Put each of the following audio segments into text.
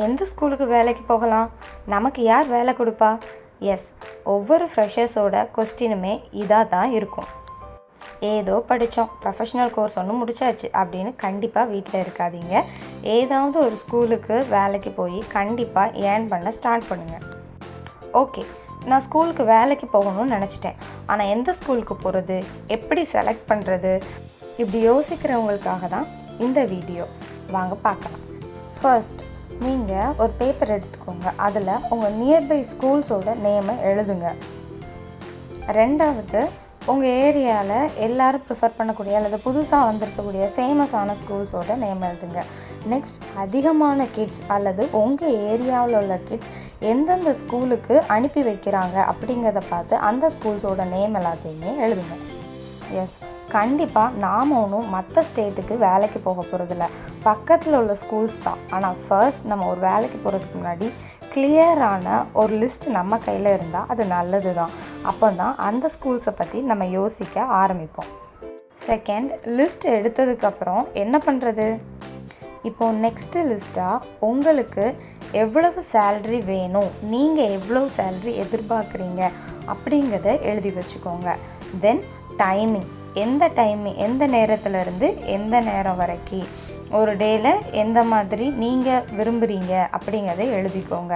எந்த ஸ்கூலுக்கு வேலைக்கு போகலாம், நமக்கு யார் வேலை கொடுப்பா? எஸ், ஒவ்வொரு ஃப்ரெஷர்ஸோட கொஸ்டினுமே இதாக தான் இருக்கும். ஏதோ படித்தோம், ப்ரொஃபஷ்னல் கோர்ஸ் ஒன்று முடிச்சாச்சு அப்படின்னு கண்டிப்பாக வீட்டில் இருக்காதீங்க. ஏதாவது ஒரு ஸ்கூலுக்கு வேலைக்கு போய் கண்டிப்பாக ஏர்ன் பண்ண ஸ்டார்ட் பண்ணுங்கள். ஓகே, நான் ஸ்கூலுக்கு வேலைக்கு போகணும்னு நினச்சிட்டேன், ஆனால் எந்த ஸ்கூலுக்கு போகிறது, எப்படி செலக்ட் பண்ணுறது, இப்படி யோசிக்கிறவங்களுக்காக தான் இந்த வீடியோ. வாங்க பார்க்கலாம். ஃபர்ஸ்ட், நீங்கள் ஒரு பேப்பர் எடுத்துக்கோங்க. அதில் உங்கள் நியர்பை ஸ்கூல்ஸோட நேமை எழுதுங்க. ரெண்டாவது, உங்கள் ஏரியாவில் எல்லோரும் ப்ரிஃபர் பண்ணக்கூடிய அல்லது புதுசாக வந்திருக்கக்கூடிய ஃபேமஸான ஸ்கூல்ஸோட நேம் எழுதுங்க. நெக்ஸ்ட், அதிகமான கிட்ஸ் அல்லது உங்கள் ஏரியாவில் உள்ள கிட்ஸ் எந்தெந்த ஸ்கூலுக்கு அனுப்பி வைக்கிறாங்க அப்படிங்கிறத பார்த்து அந்த ஸ்கூல்ஸோட நேம் எல்லாத்தையுமே எழுதுங்க. எஸ், கண்டிப்பாக நாம் ஒன்றும் மற்ற ஸ்டேட்டுக்கு வேலைக்கு போக போகிறதில்ல, பக்கத்தில் உள்ள ஸ்கூல்ஸ் தான். ஆனால் ஃபர்ஸ்ட் நம்ம ஒரு வேலைக்கு போகிறதுக்கு முன்னாடி கிளியரான ஒரு லிஸ்ட் நம்ம கையில் இருந்தால் அது நல்லது தான். அப்போ தான் அந்த ஸ்கூல்ஸை பற்றி நம்ம யோசிக்க ஆரம்பிப்போம். செகண்ட், லிஸ்ட் எடுத்ததுக்கப்புறம் என்ன பண்ணுறது? இப்போது நெக்ஸ்ட்டு லிஸ்ட்டாக உங்களுக்கு எவ்வளவு சேல்ரி வேணும், நீங்கள் எவ்வளவு சேல்ரி எதிர்பார்க்குறீங்க அப்படிங்கிறத எழுதி வச்சுக்கோங்க. தென் டைமிங், எந்த நேரத்துலேருந்து எந்த நேரம் வரைக்கும், ஒரு டேயில் எந்த மாதிரி நீங்கள் விரும்புகிறீங்க அப்படிங்கிறத எழுதிக்கோங்க.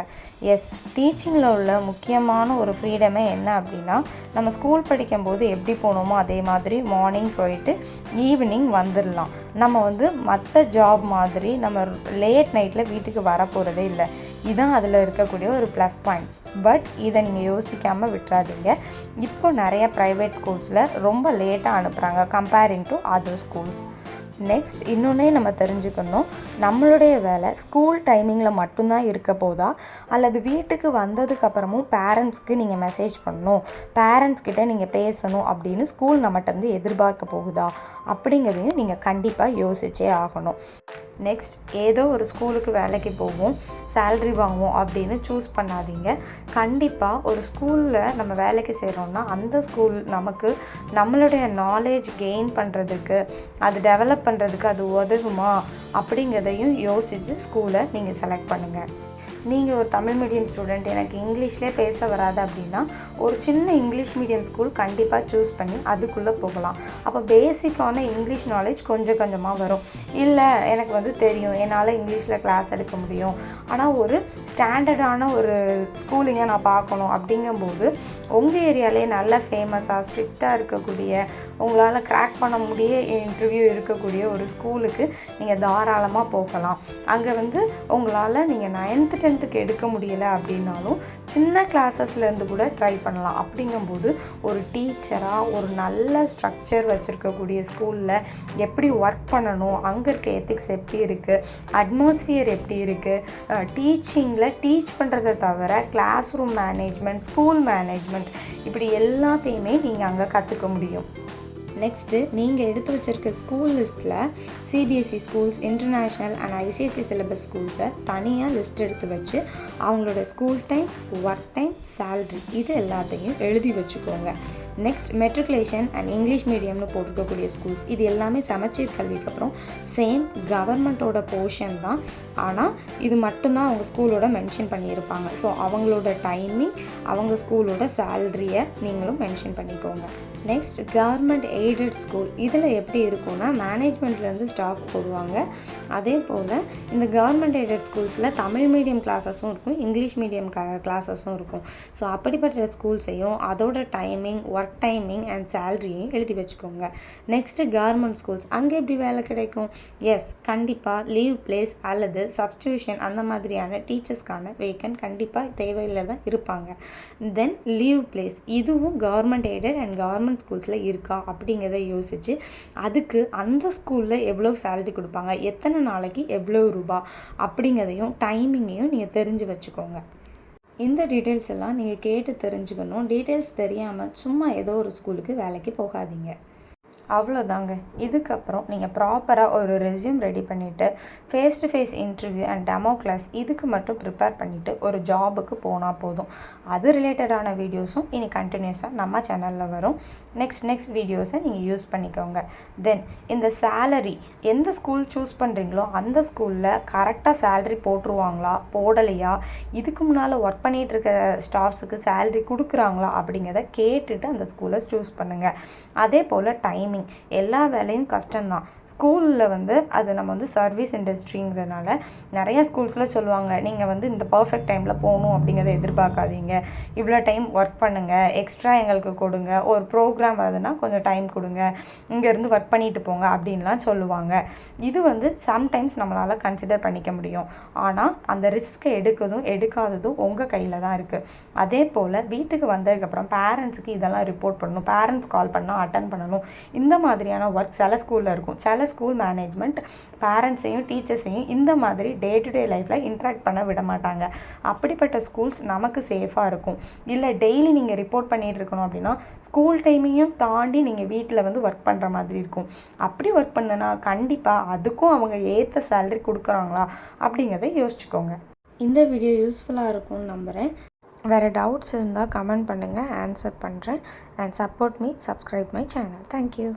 எஸ், டீச்சிங்கில் உள்ள முக்கியமான ஒரு ஃப்ரீடமே என்ன அப்படின்னா, நம்ம ஸ்கூல் படிக்கும்போது எப்படி போகணுமோ அதே மாதிரி மார்னிங் போயிட்டு ஈவினிங் வந்துடலாம். நம்ம மற்ற ஜாப் மாதிரி நம்ம லேட் நைட்டில் வீட்டுக்கு வர போகிறதே இல்லை. இதுதான் அதில் இருக்கக்கூடிய ஒரு ப்ளஸ் பாயிண்ட். பட் இதை நீங்கள் யோசிக்காமல் விட்டுறாதீங்க. இப்போ நிறைய ப்ரைவேட் ஸ்கூல்ஸில் ரொம்ப லேட்டாக அனுப்புகிறாங்க comparing to other schools. Next, இன்னொன்னே நம்ம தெரிஞ்சுக்கணும், நம்மளுடைய வேலை ஸ்கூல் டைமிங்கில் மட்டும்தான் இருக்க போதா, அல்லது வீட்டுக்கு வந்ததுக்கப்புறமும் பேரண்ட்ஸ்க்கு நீங்கள் மெசேஜ் பண்ணணும், பேரண்ட்ஸ்கிட்ட நீங்கள் பேசணும் அப்படின்னு ஸ்கூல் நம்மகிட்ட எதிர்பார்க்க போகுதா அப்படிங்கிறதையும் நீங்கள் கண்டிப்பாக யோசிச்சே ஆகணும். நெக்ஸ்ட், ஏதோ ஒரு ஸ்கூலுக்கு வேலைக்கு போவோம், சேல்ரி வாங்குவோம் அப்படின்னு சூஸ் பண்ணாதீங்க. கண்டிப்பாக ஒரு ஸ்கூலில் நம்ம வேலைக்கு செய்கிறோம்னா அந்த ஸ்கூல் நமக்கு நம்மளுடைய நாலேஜ் கெயின் பண்ணுறதுக்கு, அது டெவலப் பண்ணுறதுக்கு அது உதவுமா அப்படிங்கிறதையும் யோசித்து ஸ்கூலை நீங்கள் செலக்ட் பண்ணுங்கள். நீங்கள் ஒரு தமிழ் மீடியம் ஸ்டூடெண்ட், எனக்கு இங்கிலீஷ்லேயே பேச வராது அப்படின்னா ஒரு சின்ன இங்கிலீஷ் மீடியம் ஸ்கூல் கண்டிப்பாக சூஸ் பண்ணி அதுக்குள்ளே போகலாம். அப்போ பேசிக்கான இங்கிலீஷ் நாலேஜ் கொஞ்சம் கொஞ்சமாக வரும். இல்லை எனக்கு தெரியும், என்னால் இங்கிலீஷில் கிளாஸ் எடுக்க முடியும், ஆனால் ஒரு ஸ்டாண்டர்டான ஒரு ஸ்கூலிங்கை நான் பார்க்கணும் அப்படிங்கும்போது உங்கள் ஏரியாலே நல்ல ஃபேமஸாக ஸ்ட்ரிக்டாக இருக்கக்கூடிய, உங்களால் கிராக் பண்ண முடிய இன்டர்வியூ இருக்கக்கூடிய ஒரு ஸ்கூலுக்கு நீங்கள் தாராளமாக போகலாம். அங்கே உங்களால் நீங்கள் 9th 10th எடுக்க முடியலை அப்படின்னாலும் சின்ன கிளாஸஸ்லேருந்து கூட ட்ரை பண்ணலாம். அப்படிங்கும்போது ஒரு டீச்சராக ஒரு நல்ல ஸ்ட்ரக்சர் வச்சுருக்கக்கூடிய ஸ்கூலில் எப்படி ஒர்க் பண்ணணும், அங்கே இருக்க எத்திக்ஸ் எப்படி இருக்குது, அட்மாஸ்ஃபியர் எப்படி இருக்குது, டீச்சிங்கில் டீச் பண்ணுறதை தவிர class room management, school management, இப்படி எல்லாத்தையுமே நீங்கள் அங்கே கற்றுக்க முடியும். நெக்ஸ்ட்டு, நீங்கள் எடுத்து வச்சுருக்க ஸ்கூல் லிஸ்ட்டில் CBSE schools, international and ICSE syllabus ஸ்கூல்ஸை தனியாக லிஸ்ட் எடுத்து வச்சு அவங்களோட school time, work time, salary இது எல்லாத்தையும் எழுதி வச்சுக்கோங்க. நெக்ஸ்ட், மெட்ரிகுலேஷன் அண்ட் இங்கிலீஷ் மீடியம்னு போட்டிருக்கக்கூடிய ஸ்கூல்ஸ், இது எல்லாமே சமச்சீர் கல்விக்கு அப்புறம் சேம் கவர்மெண்ட்டோட போர்ஷன் தான், ஆனால் இது மட்டும்தான் அவங்க ஸ்கூலோட மென்ஷன் பண்ணியிருப்பாங்க. ஸோ அவங்களோட டைமிங், அவங்க ஸ்கூலோட சேல்ரியை நீங்களும் மென்ஷன் பண்ணிக்கோங்க. நெக்ஸ்ட், கவர்மெண்ட் எய்டட் ஸ்கூல், இதில் எப்படி இருக்கும்னா மேனேஜ்மெண்ட்லேருந்து ஸ்டாஃப் போடுவாங்க. அதே போல் இந்த கவர்மெண்ட் எய்டட் ஸ்கூல்ஸில் தமிழ் மீடியம் கிளாஸஸும் இருக்கும், இங்கிலீஷ் மீடியம் கிளாஸஸும் இருக்கும். ஸோ அப்படிப்பட்ட ஸ்கூல்ஸையும் அதோட டைமிங், ஒர்க் டைமிங் அண்ட் சேல்ரியையும் எழுதி வச்சுக்கோங்க. நெக்ஸ்ட்டு, கவர்மெண்ட் ஸ்கூல்ஸ், அங்கே எப்படி வேலை கிடைக்கும்? எஸ், கண்டிப்பாக லீவ் பிளேஸ் அல்லது சப்ஸ்டியூஷன் அந்த மாதிரியான டீச்சர்ஸ்க்கான வேக்கன்ட் கண்டிப்பாக தேவையில் தான் இருப்பாங்க. தென் லீவ் பிளேஸ், இதுவும் கவர்மெண்ட் எய்டட் அண்ட் கவர்மெண்ட் ஸ்கூல்ஸில் இருக்கா அப்படிங்கிறத யோசித்து அதுக்கு அந்த ஸ்கூலில் எவ்வளோ சேலரி கொடுப்பாங்க, எத்தனை நாளைக்கு எவ்வளோ ரூபா அப்படிங்கிறதையும் டைமிங்கையும் நீங்கள் தெரிஞ்சு வச்சுக்கோங்க. இந்த டீட்டெயில்ஸ் எல்லாம் நீங்கள் கேட்டு தெரிஞ்சுக்கணும். டீட்டெயில்ஸ் தெரியாமல் சும்மா ஏதோ ஒரு ஸ்கூலுக்கு வேலைக்கு போகாதீங்க. அவ்வளோதாங்க. இதுக்கப்புறம் நீங்கள் ப்ராப்பராக ஒரு ரெஸ்யூம் ரெடி பண்ணிவிட்டு face to face interview and demo class இதுக்கு மட்டும் ப்ரிப்பேர் பண்ணிவிட்டு ஒரு ஜாபுக்கு போனால் போதும். அது ரிலேட்டடான வீடியோஸும் இனி கண்டினியூஸாக நம்ம சேனலில் வரும். நெக்ஸ்ட் வீடியோஸை நீங்கள் யூஸ் பண்ணிக்கோங்க. தென் இந்த சேலரி எந்த ஸ்கூல் சூஸ் பண்ணுறீங்களோ அந்த ஸ்கூலில் கரெக்டாக சேலரி போட்டுருவாங்களா போடலையா, இதுக்கு முன்னால் ஒர்க் பண்ணிகிட்டு இருக்க ஸ்டாஃப்ஸுக்கு சேலரி கொடுக்குறாங்களா அப்படிங்கிறத கேட்டுட்டு அந்த ஸ்கூலை சூஸ் பண்ணுங்கள். அதே போல் டைமிங், எல்லா வேலையும் கஷ்டம்தான். ஸ்கூலில் அது நம்ம சர்வீஸ் இண்டஸ்ட்ரிங்கிறதுனால நிறைய ஸ்கூல்ஸில் சொல்லுவாங்க, நீங்கள் இந்த பர்ஃபெக்ட் டைமில் போகணும் அப்படிங்கிறத எதிர்பார்க்காதீங்க, இவ்வளோ டைம் ஒர்க் பண்ணுங்கள், எக்ஸ்ட்ரா எங்களுக்கு கொடுங்க, ஒரு ப்ரோக்ராம் வருதுன்னா கொஞ்சம் டைம் கொடுங்க, இங்கேருந்து ஒர்க் பண்ணிட்டு போங்க அப்படின்லாம் சொல்லுவாங்க. இது சம்டைம்ஸ் நம்மளால் கன்சிடர் பண்ணிக்க முடியும். ஆனால் அந்த ரிஸ்க்கை எடுக்காததும் உங்கள் கையில் தான் இருக்குது. அதே போல் வீட்டுக்கு வந்ததுக்கப்புறம் பேரண்ட்ஸுக்கு இதெல்லாம் ரிப்போர்ட் பண்ணணும், பேரண்ட்ஸ் கால் பண்ணால் அட்டன் பண்ணணும். இந்த மாதிரியான ஒர்க் சில ஸ்கூலில் இருக்கும். சில ஸ்கூல் மேனேஜ்மெண்ட் பேரண்ட்ஸையும் டீச்சர்ஸையும் இந்த மாதிரி டே டு டே லைஃப்பில் இன்ட்ராக்ட் பண்ண விட மாட்டாங்க. அப்படிப்பட்ட ஸ்கூல்ஸ் நமக்கு சேஃபாக இருக்கும். இல்லை டெய்லி நீங்கள் ரிப்போர்ட் பண்ணிகிட்டு இருக்கணும் அப்படின்னா ஸ்கூல் டைமையும் தாண்டி நீங்கள் வீட்டில் ஒர்க் பண்ணுற மாதிரி இருக்கும். அப்படி ஒர்க் பண்ணனா கண்டிப்பாக அதுக்கும் அவங்க ஏற்ற சேலரி கொடுக்குறாங்களா அப்படிங்கிறத யோசிச்சுக்கோங்க. இந்த வீடியோ யூஸ்ஃபுல்லாக இருக்கும்னு நம்புகிறேன். வேறு டவுட்ஸ் இருந்தால் கமெண்ட் பண்ணுங்கள், ஆன்சர் பண்ணுறேன். And support me, subscribe my channel. Thank you.